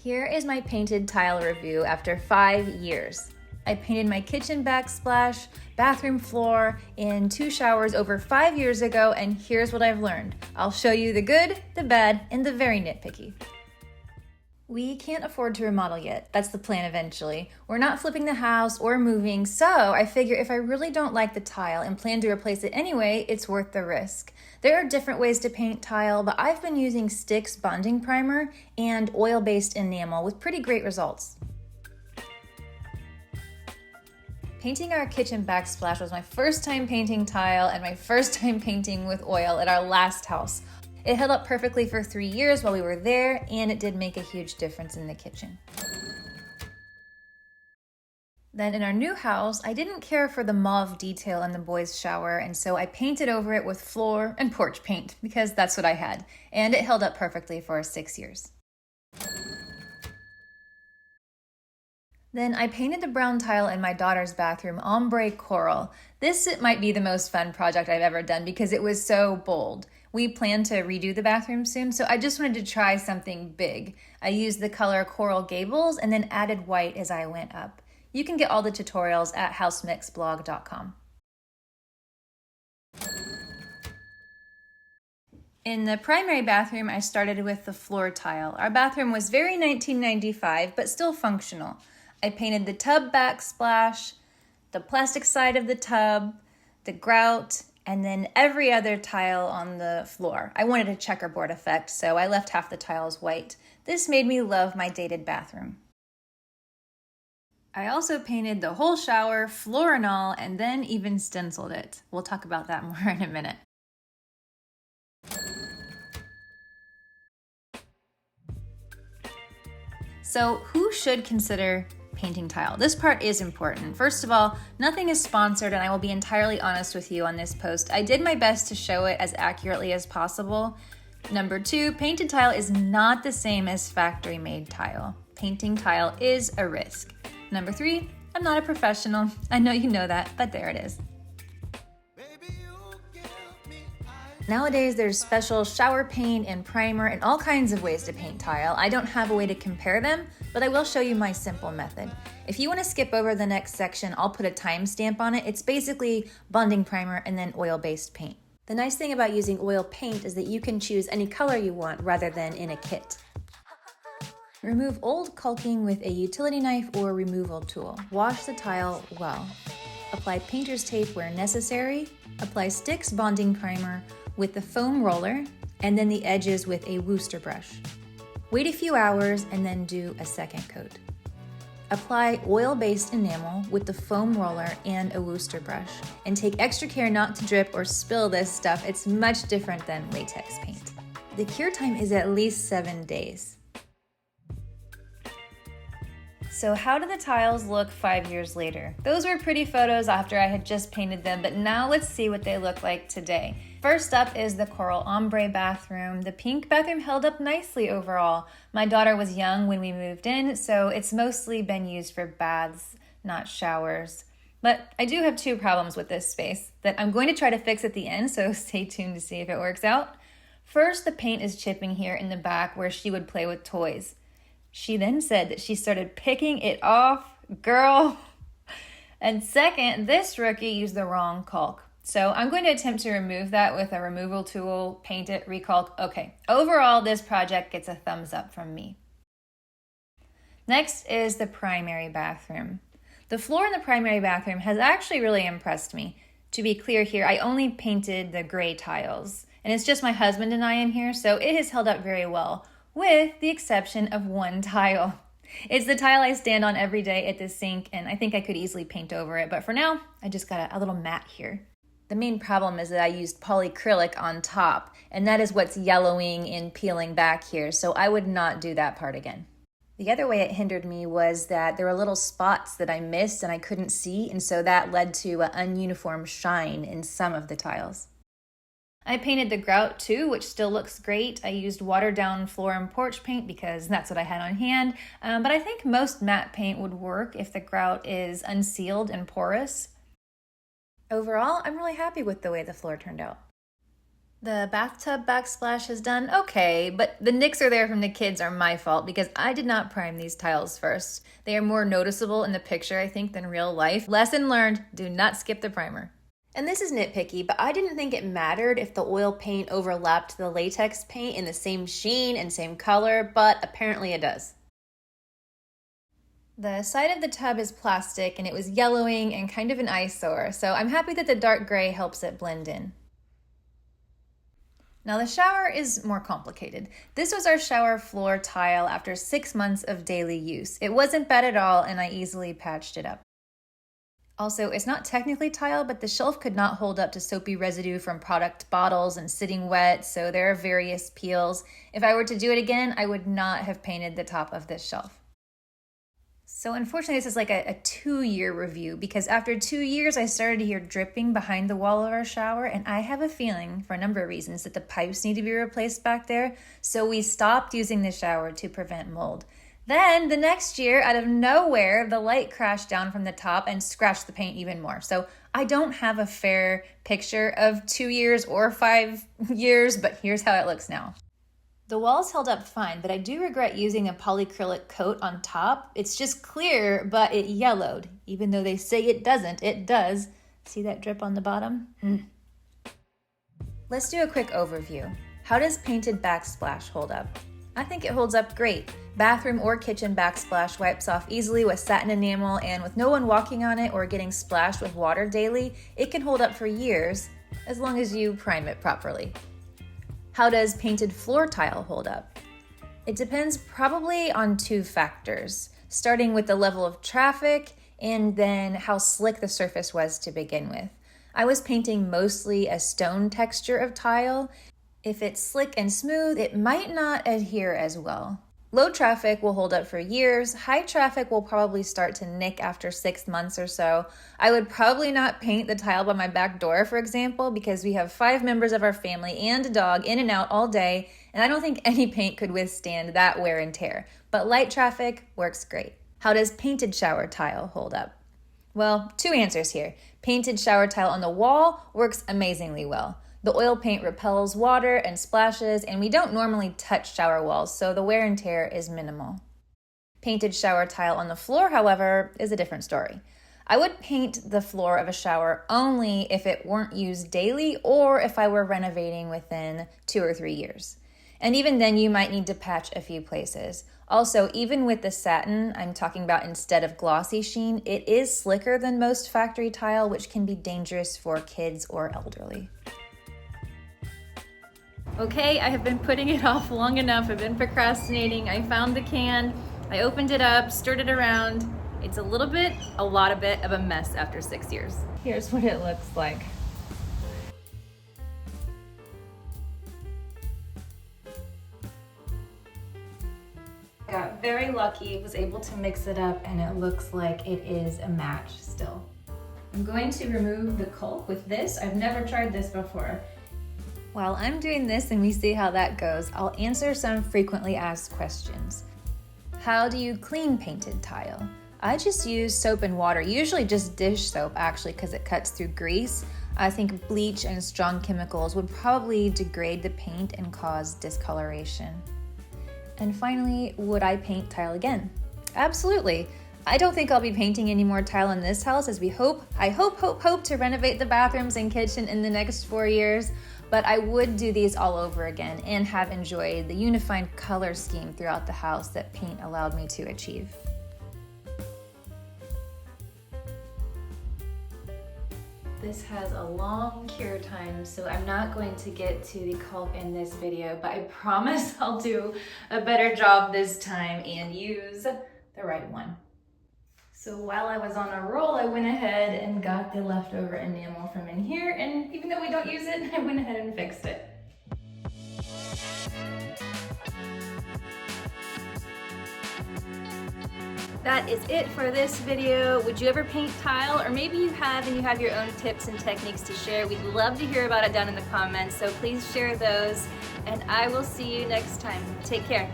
Here is my painted tile review after 5 years. I painted my kitchen backsplash, bathroom floor, and 2 showers over 5 years ago, and here's what I've learned. I'll show you the good, the bad, and the very nitpicky. We can't afford to remodel yet. That's the plan eventually. We're not flipping the house or moving, so I figure if I really don't like the tile and plan to replace it anyway, it's worth the risk. There are different ways to paint tile, but I've been using Sticks bonding primer and oil-based enamel with pretty great results. Painting our kitchen backsplash was my first time painting tile and my first time painting with oil at our last house. It held up perfectly for 3 years while we were there, and it did make a huge difference in the kitchen. Then in our new house, I didn't care for the mauve detail in the boys' shower, and so I painted over it with floor and porch paint because that's what I had, and it held up perfectly for 6 years. Then I painted the brown tile in my daughter's bathroom ombre coral. This might be the most fun project I've ever done because it was so bold. We plan to redo the bathroom soon, so I just wanted to try something big. I used the color Coral Gables and then added white as I went up. You can get all the tutorials at housemixblog.com. In the primary bathroom, I started with the floor tile. Our bathroom was very 1995, but still functional. I painted the tub backsplash, the plastic side of the tub, the grout, and then every other tile on the floor. I wanted a checkerboard effect, so I left half the tiles white. This made me love my dated bathroom. I also painted the whole shower, floor and all, and then even stenciled it. We'll talk about that more in a minute. So who should consider painting tile? This part is important. First of all, nothing is sponsored, and I will be entirely honest with you on this post. I did my best to show it as accurately as possible. Number 2, painted tile is not the same as factory-made tile. Painting tile is a risk. Number 3, I'm not a professional. I know you know that, but there it is. Nowadays, there's special shower paint and primer and all kinds of ways to paint tile. I don't have a way to compare them, but I will show you my simple method. If you want to skip over the next section, I'll put a timestamp on it. It's basically bonding primer and then oil-based paint. The nice thing about using oil paint is that you can choose any color you want rather than in a kit. Remove old caulking with a utility knife or removal tool. Wash the tile well. Apply painter's tape where necessary. Apply Sticks bonding primer with the foam roller and then the edges with a Wooster brush. Wait a few hours and then do a second coat. Apply oil-based enamel with the foam roller and a Wooster brush, and take extra care not to drip or spill this stuff. It's much different than latex paint. The cure time is at least 7 days. So how do the tiles look 5 years later? Those were pretty photos after I had just painted them, but now let's see what they look like today. First up is the coral ombre bathroom. The pink bathroom held up nicely overall. My daughter was young when we moved in, so it's mostly been used for baths, not showers. But I do have 2 problems with this space that I'm going to try to fix at the end, so stay tuned to see if it works out. First, the paint is chipping here in the back where she would play with toys. She then said that she started picking it off. Girl. And second, this rookie used the wrong caulk. So I'm going to attempt to remove that with a removal tool, paint it, recalc. Okay, overall, this project gets a thumbs up from me. Next is the primary bathroom. The floor in the primary bathroom has actually really impressed me. To be clear here, I only painted the gray tiles, and it's just my husband and I in here, so it has held up very well, with the exception of one tile. It's the tile I stand on every day at the sink, and I think I could easily paint over it, but for now, I just got a little mat here. The main problem is that I used polyacrylic on top, and that is what's yellowing and peeling back here, so I would not do that part again. The other way it hindered me was that there were little spots that I missed and I couldn't see, and so that led to an ununiform shine in some of the tiles. I painted the grout too, which still looks great. I used watered down floor and porch paint because that's what I had on hand, but I think most matte paint would work if the grout is unsealed and porous. Overall, I'm really happy with the way the floor turned out. The bathtub backsplash is done okay, but the nicks are there from the kids are my fault because I did not prime these tiles first. They are more noticeable in the picture, I think, than real life. Lesson learned, do not skip the primer. And this is nitpicky, but I didn't think it mattered if the oil paint overlapped the latex paint in the same sheen and same color, but apparently it does. The side of the tub is plastic and it was yellowing and kind of an eyesore, so I'm happy that the dark gray helps it blend in. Now the shower is more complicated. This was our shower floor tile after 6 months of daily use. It wasn't bad at all and I easily patched it up. Also, it's not technically tile, but the shelf could not hold up to soapy residue from product bottles and sitting wet, so there are various peels. If I were to do it again, I would not have painted the top of this shelf. So unfortunately, this is like a 2-year review because after 2 years, I started to hear dripping behind the wall of our shower, and I have a feeling, for a number of reasons, that the pipes need to be replaced back there, so we stopped using the shower to prevent mold. Then the next year, out of nowhere, the light crashed down from the top and scratched the paint even more. So I don't have a fair picture of 2 years or 5 years, but here's how it looks now. The walls held up fine, but I do regret using a polyacrylic coat on top. It's just clear, but it yellowed. Even though they say it doesn't, it does. See that drip on the bottom? Let's do a quick overview. How does painted backsplash hold up? I think it holds up great. Bathroom or kitchen backsplash wipes off easily with satin enamel, and with no one walking on it or getting splashed with water daily, it can hold up for years, as long as you prime it properly. How does painted floor tile hold up? It depends probably on 2 factors, starting with the level of traffic and then how slick the surface was to begin with. I was painting mostly a stone texture of tile. If it's slick and smooth, it might not adhere as well. Low traffic will hold up for years. High traffic will probably start to nick after 6 months or so. I would probably not paint the tile by my back door, for example, because we have 5 members of our family and a dog in and out all day, and I don't think any paint could withstand that wear and tear. But light traffic works great. How does painted shower tile hold up? Well, 2 answers here. Painted shower tile on the wall works amazingly well. The oil paint repels water and splashes, and we don't normally touch shower walls, so the wear and tear is minimal. Painted shower tile on the floor, however, is a different story. I would paint the floor of a shower only if it weren't used daily or if I were renovating within 2 or 3 years. And even then, you might need to patch a few places. Also, even with the satin, I'm talking about instead of glossy sheen, it is slicker than most factory tile, which can be dangerous for kids or elderly. Okay, I have been putting it off long enough. I've been procrastinating. I found the can, I opened it up, stirred it around. It's a lot of a mess after 6 years. Here's what it looks like. I got very lucky, was able to mix it up, and it looks like it is a match still. I'm going to remove the caulk with this. I've never tried this before. While I'm doing this and we see how that goes, I'll answer some frequently asked questions. How do you clean painted tile? I just use soap and water, usually just dish soap actually because it cuts through grease. I think bleach and strong chemicals would probably degrade the paint and cause discoloration. And finally, would I paint tile again? Absolutely. I don't think I'll be painting any more tile in this house as I hope to renovate the bathrooms and kitchen in the next 4 years. But I would do these all over again and have enjoyed the unified color scheme throughout the house that paint allowed me to achieve. This has a long cure time, so I'm not going to get to the caulk in this video, but I promise I'll do a better job this time and use the right one. So while I was on a roll, I went ahead and got the leftover enamel from in here, and even though we don't use it, I went ahead and fixed it. That is it for this video. Would you ever paint tile? Or maybe you have and you have your own tips and techniques to share. We'd love to hear about it down in the comments, so please share those, and I will see you next time. Take care.